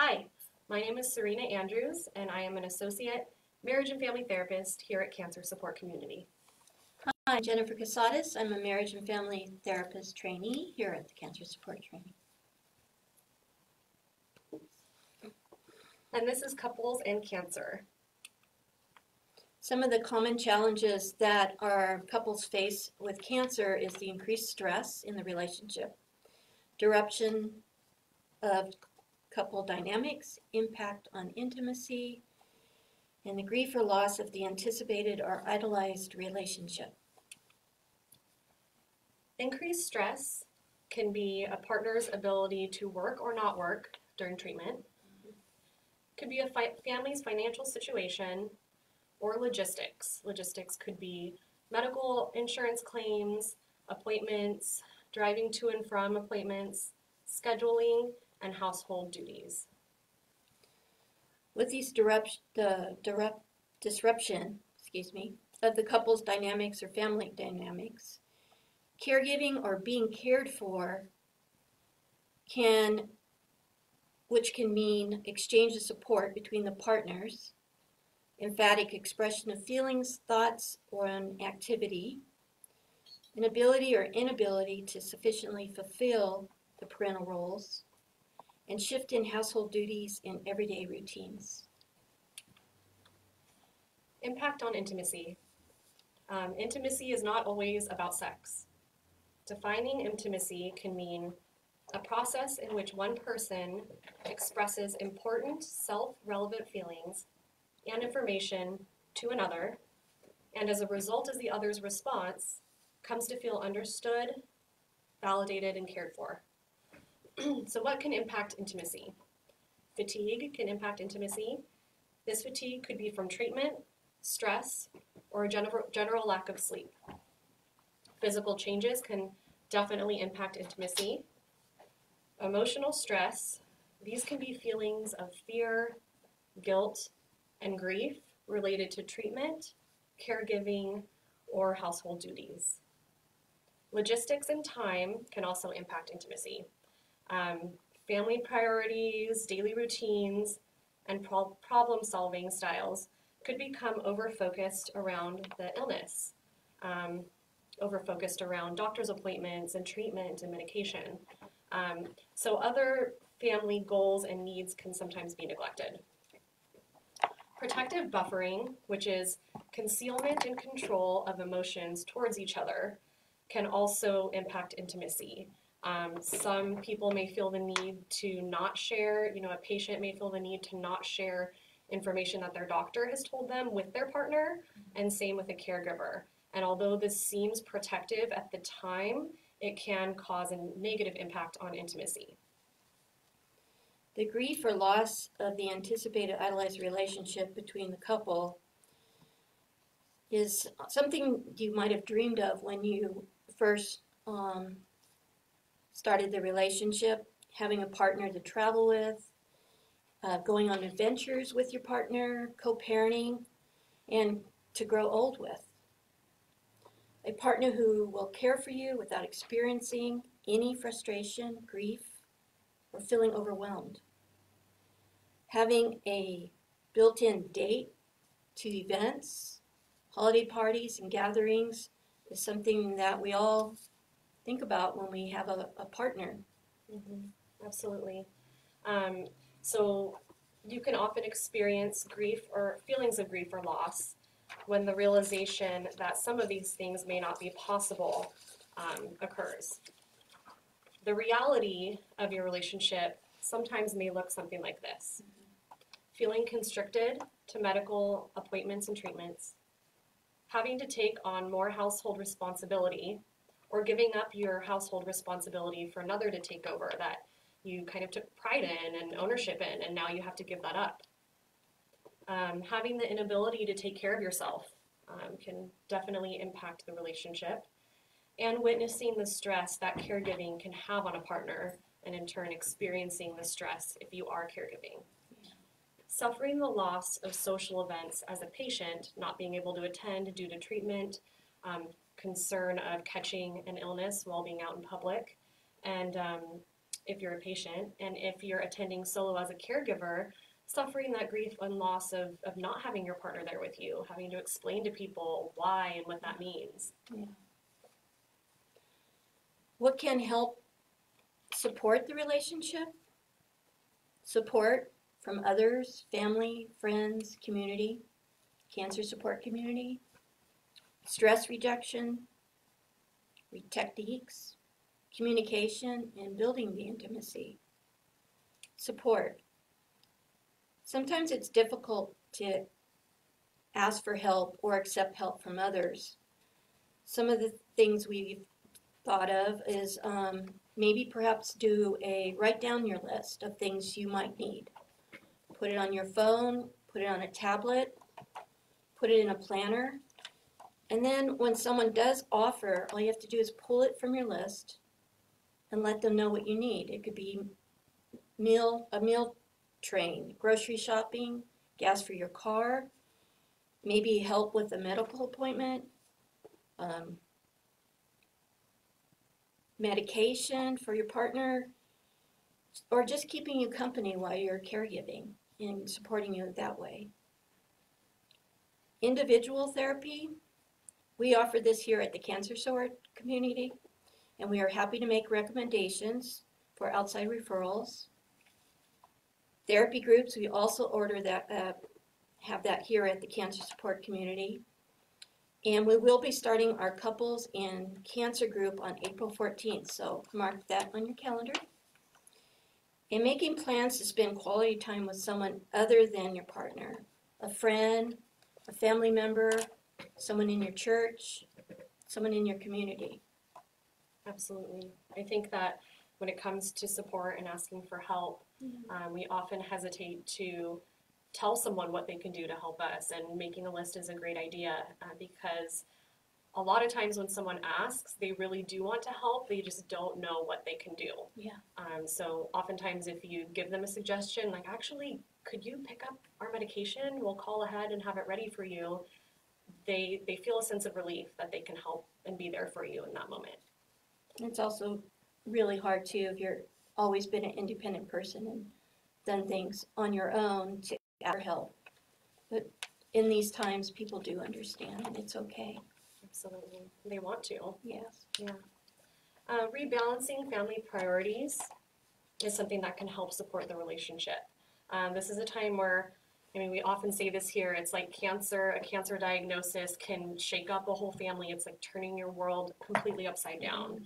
Hi, my name is Serena Andrews, and I am an associate marriage and family therapist here at Cancer Support Community. Hi, I'm Jennifer Casadas. I'm a marriage and family therapist trainee here at the Cancer Support Training. And this is Couples and Cancer. Some of the common challenges that our couples face with cancer is the increased stress in the relationship, disruption of couple dynamics, impact on intimacy, and the grief or loss of the anticipated or idolized relationship. Increased stress can be a partner's ability to work or not work during treatment. Could be a family's financial situation or logistics. Logistics could be medical insurance claims, appointments, driving to and from appointments, scheduling, and household duties. With these disruption of the couple's dynamics or family dynamics, caregiving or being cared for which can mean exchange of support between the partners, emphatic expression of feelings, thoughts, or an activity, an ability or inability to sufficiently fulfill the parental roles, and shift in household duties and everyday routines. Impact on intimacy. Intimacy is not always about sex. Defining intimacy can mean a process in which one person expresses important self-relevant feelings and information to another, and as a result of the other's response, comes to feel understood, validated, and cared for. So what can impact intimacy? Fatigue can impact intimacy. This fatigue could be from treatment, stress, or a general lack of sleep. Physical changes can definitely impact intimacy. Emotional stress, these can be feelings of fear, guilt, and grief related to treatment, caregiving, or household duties. Logistics and time can also impact intimacy. Family priorities, daily routines, and problem-solving styles could become over-focused around the illness, over-focused around doctor's appointments and treatment and medication. So other family goals and needs can sometimes be neglected. Protective buffering, which is concealment and control of emotions towards each other, can also impact intimacy. Some people may feel the need to not share, a patient may feel the need to not share information that their doctor has told them with their partner, and same with a caregiver. And although this seems protective at the time, it can cause a negative impact on intimacy. The grief or loss of the anticipated idolized relationship between the couple is something you might have dreamed of when you first started the relationship, having a partner to travel with, going on adventures with your partner, co-parenting, and to grow old with. A partner who will care for you without experiencing any frustration, grief, or feeling overwhelmed. Having a built-in date to events, holiday parties, and gatherings is something that we all think about when we have a partner. Mm-hmm. Absolutely. So you can often experience grief or feelings of grief or loss when the realization that some of these things may not be possible occurs. The reality of your relationship sometimes may look something like this. Feeling constricted to medical appointments and treatments, having to take on more household responsibility, or giving up your household responsibility for another to take over that you kind of took pride in and ownership in, and now you have to give that up. Having the inability to take care of yourself can definitely impact the relationship, and witnessing the stress that caregiving can have on a partner, and in turn experiencing the stress if you are caregiving. Suffering the loss of social events as a patient, not being able to attend due to treatment, concern of catching an illness while being out in public, and if you're a patient, and if you're attending solo as a caregiver, suffering that grief and loss of not having your partner there with you, having to explain to people why and what that means. Yeah. What can help support the relationship? Support from others, family, friends, community, cancer support community, stress reduction, techniques, communication, and building the intimacy. Support. Sometimes it's difficult to ask for help or accept help from others. Some of the things we've thought of is maybe perhaps write down your list of things you might need. Put it on your phone, put it on a tablet, put it in a planner, and then when someone does offer, all you have to do is pull it from your list and let them know what you need. It could be a meal train, grocery shopping, gas for your car, maybe help with a medical appointment, medication for your partner, or just keeping you company while you're caregiving and supporting you that way. Individual therapy, we offer this here at the Cancer Support Community, and we are happy to make recommendations for outside referrals. Therapy groups, we also have that here at the Cancer Support Community. And we will be starting our couples and cancer group on April 14th, so mark that on your calendar. And making plans to spend quality time with someone other than your partner, a friend, a family member, someone in your church, someone in your community. Absolutely. I think that when it comes to support and asking for help, we often hesitate to tell someone what they can do to help us, and making a list is a great idea because a lot of times when someone asks, they really do want to help, they just don't know what they can do. Yeah. So oftentimes if you give them a suggestion, like, actually, could you pick up our medication? We'll call ahead and have it ready for you. They feel a sense of relief that they can help and be there for you in that moment. It's also really hard too if you're always been an independent person and done things on your own to ask for help. But in these times, people do understand, and it's okay. Absolutely. They want to. Yes. Yeah. Rebalancing family priorities is something that can help support the relationship. This is a time where, we often say this here, it's like a cancer diagnosis can shake up a whole family. It's like turning your world completely upside down.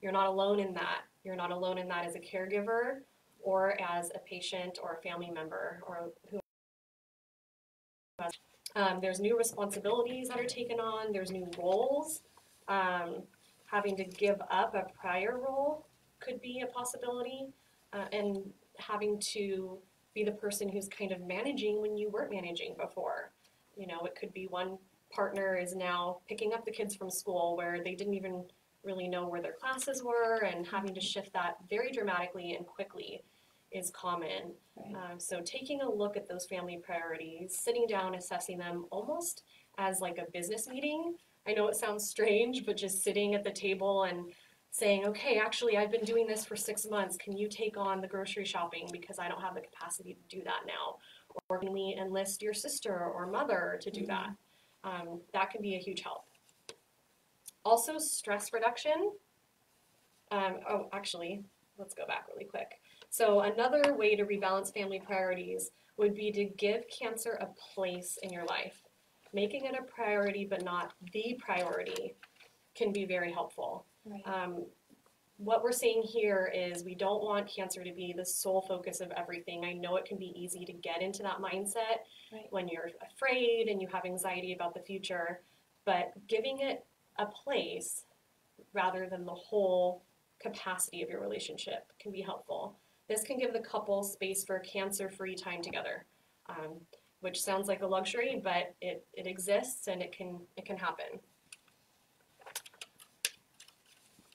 You're not alone in that. You're not alone in that as a caregiver or as a patient or a family member or who. There's new responsibilities that are taken on. There's new roles. Having to give up a prior role could be a possibility, and having to be the person who's kind of managing when you weren't managing before. It could be one partner is now picking up the kids from school where they didn't even really know where their classes were, and having to shift that very dramatically and quickly is common. Right. So taking a look at those family priorities, sitting down, assessing them almost as like a business meeting. I know it sounds strange, but just sitting at the table and saying, okay, actually, I've been doing this for 6 months. Can you take on the grocery shopping because I don't have the capacity to do that now? Or can we enlist your sister or mother to do that? That can be a huge help. Also, stress reduction. Let's go back really quick. So another way to rebalance family priorities would be to give cancer a place in your life. Making it a priority but not the priority can be very helpful. Right. What we're seeing here is we don't want cancer to be the sole focus of everything. I know it can be easy to get into that mindset when you're afraid and you have anxiety about the future, but giving it a place rather than the whole capacity of your relationship can be helpful. This can give the couple space for cancer-free time together, which sounds like a luxury, but it exists and it can happen.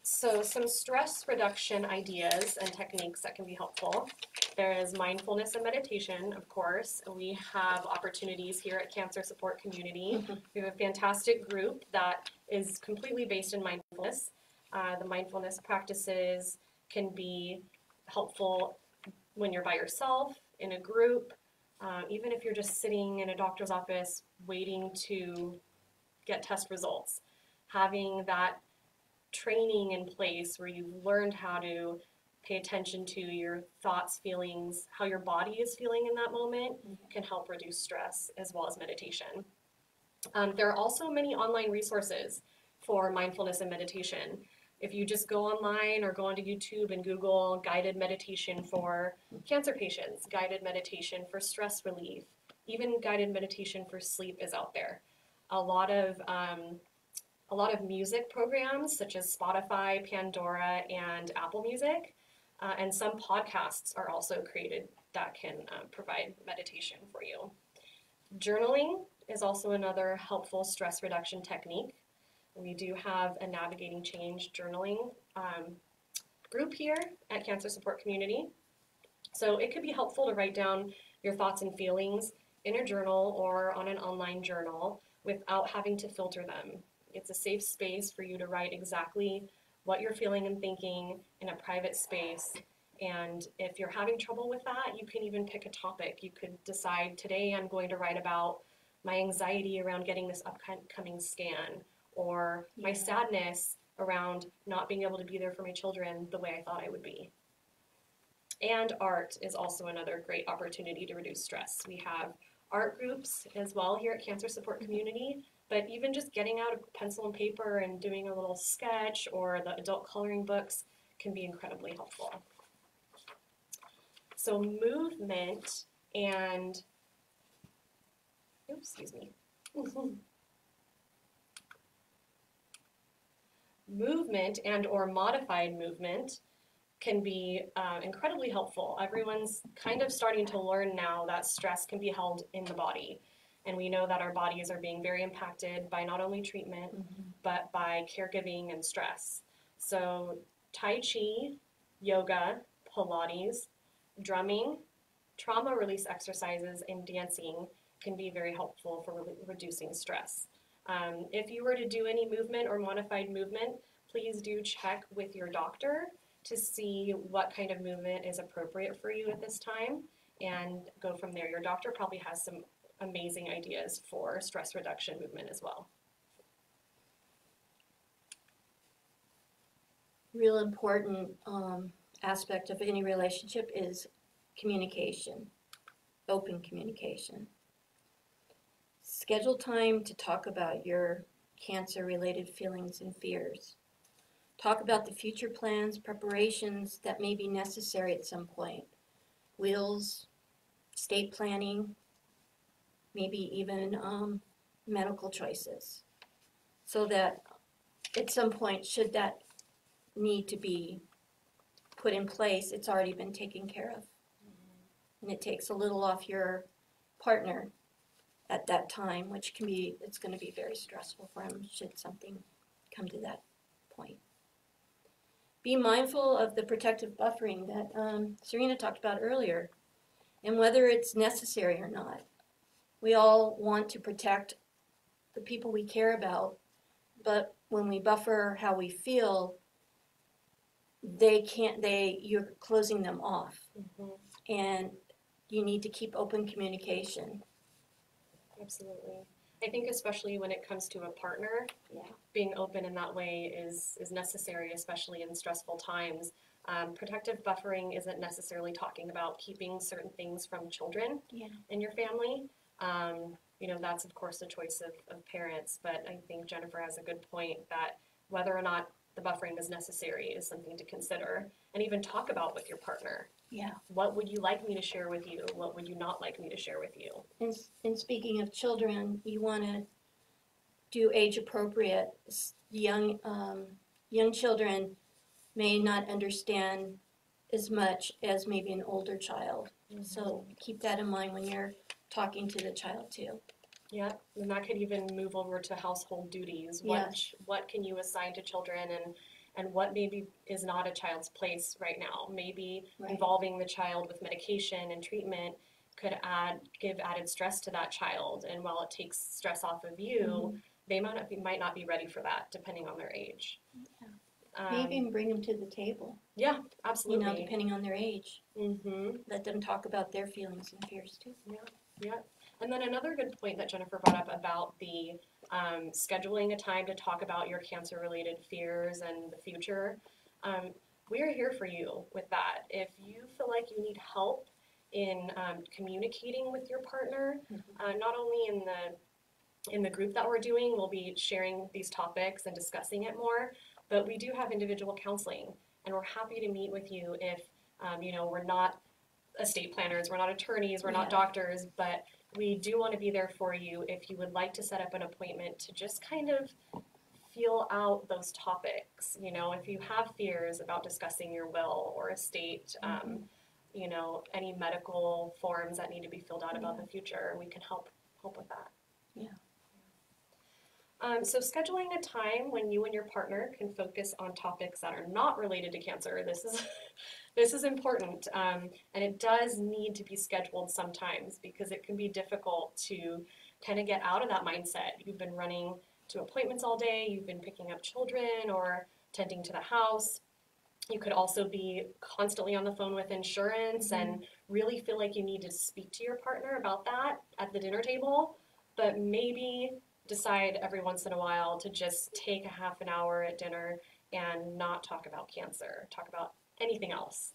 So some stress reduction ideas and techniques that can be helpful. There is mindfulness and meditation, of course. We have opportunities here at Cancer Support Community. We have a fantastic group that is completely based in mindfulness. The mindfulness practices can be helpful when you're by yourself, in a group, even if you're just sitting in a doctor's office waiting to get test results. Having that training in place where you've learned how to pay attention to your thoughts, feelings, how your body is feeling in that moment can help reduce stress, as well as meditation. There are also many online resources for mindfulness and meditation. If you just go online or go onto YouTube and Google guided meditation for cancer patients, guided meditation for stress relief, even guided meditation for sleep is out there. A lot of music programs such as Spotify, Pandora, and Apple Music, and some podcasts are also created that can provide meditation for you. Journaling is also another helpful stress reduction technique. We do have a Navigating Change journaling group here at Cancer Support Community. So it could be helpful to write down your thoughts and feelings in a journal or on an online journal without having to filter them. It's a safe space for you to write exactly what you're feeling and thinking in a private space. And if you're having trouble with that, you can even pick a topic. You could decide, today I'm going to write about my anxiety around getting this upcoming scan, or my sadness around not being able to be there for my children the way I thought I would be. And art is also another great opportunity to reduce stress. We have art groups as well here at Cancer Support Community, but even just getting out a pencil and paper and doing a little sketch or the adult coloring books can be incredibly helpful. So movement and, movement and or modified movement can be incredibly helpful. Everyone's kind of starting to learn now that stress can be held in the body. And we know that our bodies are being very impacted by not only treatment, but by caregiving and stress. So Tai Chi, yoga, Pilates, drumming, trauma release exercises, and dancing can be very helpful for reducing stress. If you were to do any movement or modified movement, please do check with your doctor to see what kind of movement is appropriate for you at this time and go from there. Your doctor probably has some amazing ideas for stress reduction movement as well. Real important aspect of any relationship is communication, open communication. Schedule time to talk about your cancer-related feelings and fears. Talk about the future plans, preparations that may be necessary at some point. Wills, estate planning, maybe even medical choices. So that at some point, should that need to be put in place, it's already been taken care of. And it takes a little off your partner at that time, which can be, it's going to be very stressful for him should something come to that point. Be mindful of the protective buffering that Serena talked about earlier, and whether it's necessary or not. We all want to protect the people we care about, but when we buffer how we feel, you're closing them off. And you need to keep open communication. Absolutely. I think especially when it comes to a partner, being open in that way is necessary, especially in stressful times. Protective buffering isn't necessarily talking about keeping certain things from children in your family. That's of course the choice of parents, but I think Jennifer has a good point that whether or not the buffering is necessary is something to consider, and even talk about with your partner. What would you like me to share with you? What would you not like me to share with you? And speaking of children, you want to do age appropriate. Young children may not understand as much as maybe an older child. So keep that in mind when you're talking to the child too. Yeah, and that could even move over to household duties. What can you assign to children, and what maybe is not a child's place right now? Maybe involving the child with medication and treatment could give added stress to that child, and while it takes stress off of you, they might not be ready for that, depending on their age. Maybe even bring them to the table, Yeah, you absolutely. know, depending on their age. Mm-hmm. Let them talk about their feelings and fears too. Yeah. And then another good point that Jennifer brought up about the scheduling a time to talk about your cancer-related fears and the future. Um, we are here for you with that. If you feel like you need help in communicating with your partner, not only in the group that we're doing, we'll be sharing these topics and discussing it more, but we do have individual counseling, and we're happy to meet with you if we're not estate planners, we're not attorneys, we're not doctors, but we do want to be there for you if you would like to set up an appointment to just kind of feel out those topics. If you have fears about discussing your will or estate, any medical forms that need to be filled out about the future, we can help with that. Yeah. So scheduling a time when you and your partner can focus on topics that are not related to cancer. This is important, and it does need to be scheduled sometimes because it can be difficult to kind of get out of that mindset. You've been running to appointments all day, you've been picking up children or tending to the house. You could also be constantly on the phone with insurance and really feel like you need to speak to your partner about that at the dinner table, but maybe decide every once in a while to just take a half an hour at dinner and not talk about cancer, talk about anything else.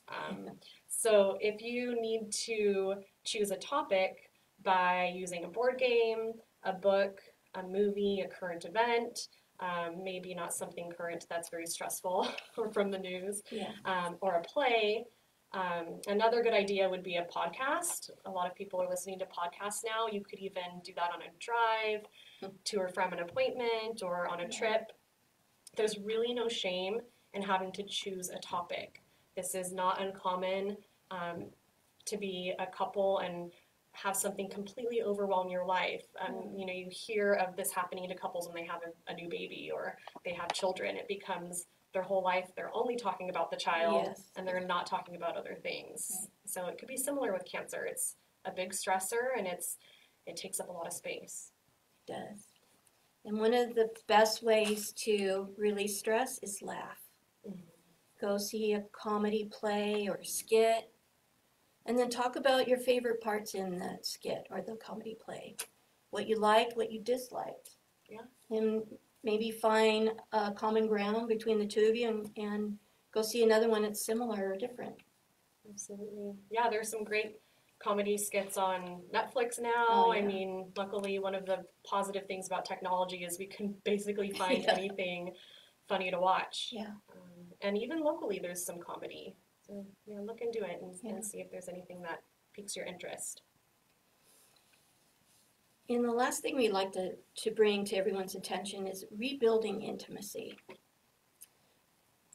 So if you need to choose a topic by using a board game, a book, a movie, a current event, maybe not something current that's very stressful or from the news, or a play. Another good idea would be a podcast. A lot of people are listening to podcasts now. You could even do that on a drive, to or from an appointment, or on a trip. There's really no shame in having to choose a topic. This is not uncommon to be a couple and have something completely overwhelm your life. You hear of this happening to couples when they have a new baby or they have children. It becomes their whole life. They're only talking about the child and they're not talking about other things. So it could be similar with cancer. It's a big stressor and it takes up a lot of space. It does. And one of the best ways to release stress is laugh. Go see a comedy play or skit, and then talk about your favorite parts in that skit or the comedy play. What you liked, what you disliked. And maybe find a common ground between the two of you and go see another one that's similar or different. Absolutely. Yeah, there's some great comedy skits on Netflix now. I mean, luckily, one of the positive things about technology is we can basically find anything funny to watch. And even locally, there's some comedy. So look into it and see if there's anything that piques your interest. And the last thing we'd like to bring to everyone's attention is rebuilding intimacy.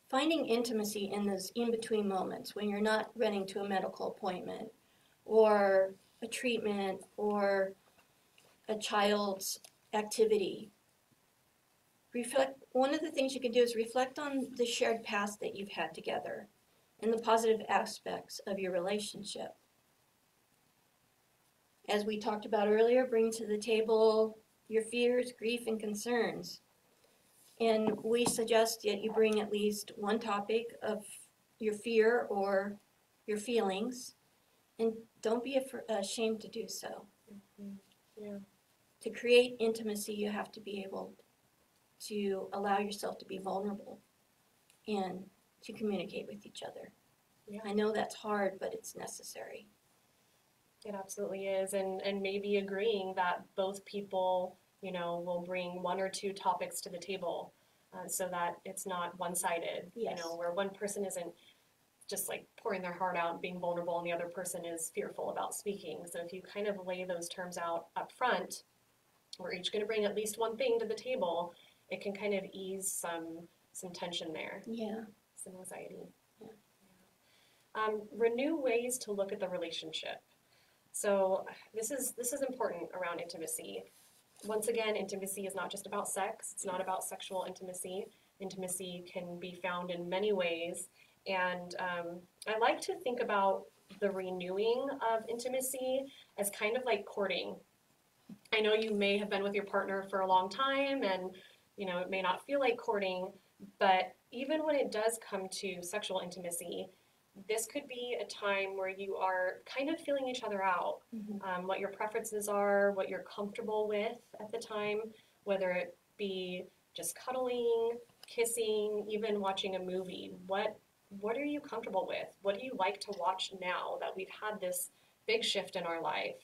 Finding intimacy in those in-between moments when you're not running to a medical appointment or a treatment or a child's activity. One of the things you can do is reflect on the shared past that you've had together and the positive aspects of your relationship. As we talked about earlier, bring to the table your fears, grief, and concerns. And we suggest that you bring at least one topic of your fear or your feelings, and don't be ashamed to do so. To create intimacy, you have to be able to allow yourself to be vulnerable and to communicate with each other. I know that's hard, but it's necessary. It absolutely is, and maybe agreeing that both people, will bring one or two topics to the table, so that it's not one-sided. Where one person isn't just like pouring their heart out and being vulnerable, and the other person is fearful about speaking. So if you kind of lay those terms out up front, we're each going to bring at least one thing to the table. It can kind of ease some tension there. Some anxiety. Renew ways to look at the relationship. So this is important around intimacy. Once again, intimacy is not just about sex. It's not about sexual intimacy. Intimacy can be found in many ways. And I like to think about the renewing of intimacy as kind of like courting. I know you may have been with your partner for a long time and, it may not feel like courting, but even when it does come to sexual intimacy, this could be a time where you are kind of feeling each other out, what your preferences are, what you're comfortable with at the time, whether it be just cuddling, kissing, even watching a movie. What are you comfortable with? What do you like to watch now that we've had this big shift in our life?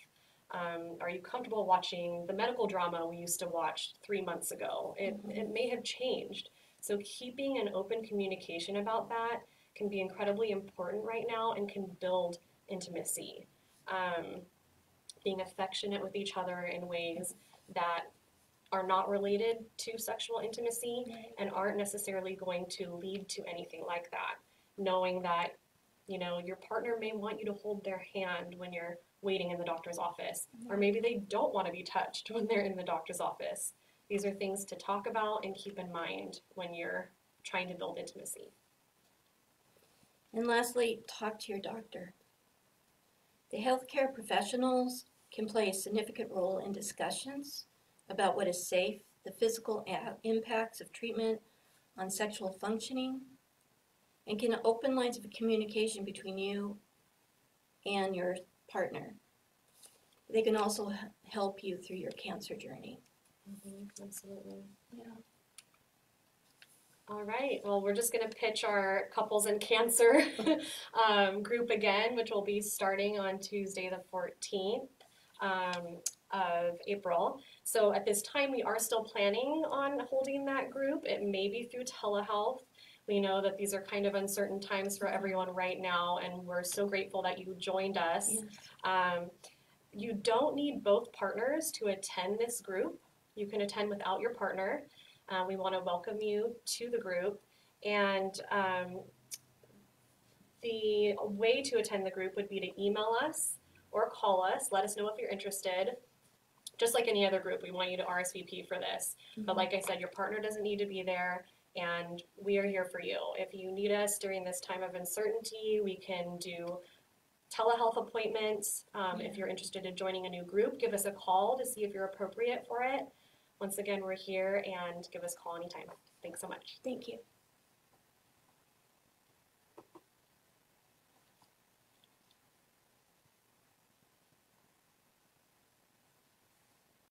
Are you comfortable watching the medical drama we used to watch 3 months ago? It may have changed. So keeping an open communication about that can be incredibly important right now and can build intimacy. Being affectionate with each other in ways that are not related to sexual intimacy and aren't necessarily going to lead to anything like that. Knowing that, you know, your partner may want you to hold their hand when you're waiting in the doctor's office, or maybe they don't want to be touched when they're in the doctor's office. These are things to talk about and keep in mind when you're trying to build intimacy. And lastly, talk to your doctor. The healthcare professionals can play a significant role in discussions about what is safe, the physical impacts of treatment on sexual functioning, and can open lines of communication between you and your partner. They can also help you through your cancer journey. Absolutely. Yeah. All right, well, we're just going to pitch our Couples in Cancer group again, which will be starting on Tuesday the 14th of April. So at this time, we are still planning on holding that group. It may be through telehealth. We know that these are kind of uncertain times for everyone right now, and we're so grateful that you joined us. Yes. You don't need both partners to attend this group. You can attend without your partner. We want to welcome you to the group, and the way to attend the group would be to email us or call us. Let us know if you're interested. Just like any other group, we want you to RSVP for this. But like I said, your partner doesn't need to be there, and we are here for you. If you need us during this time of uncertainty, we can do telehealth appointments. If you're interested in joining a new group, give us a call to see if you're appropriate for it. Once again, we're here, and give us a call anytime. Thanks so much. Thank you.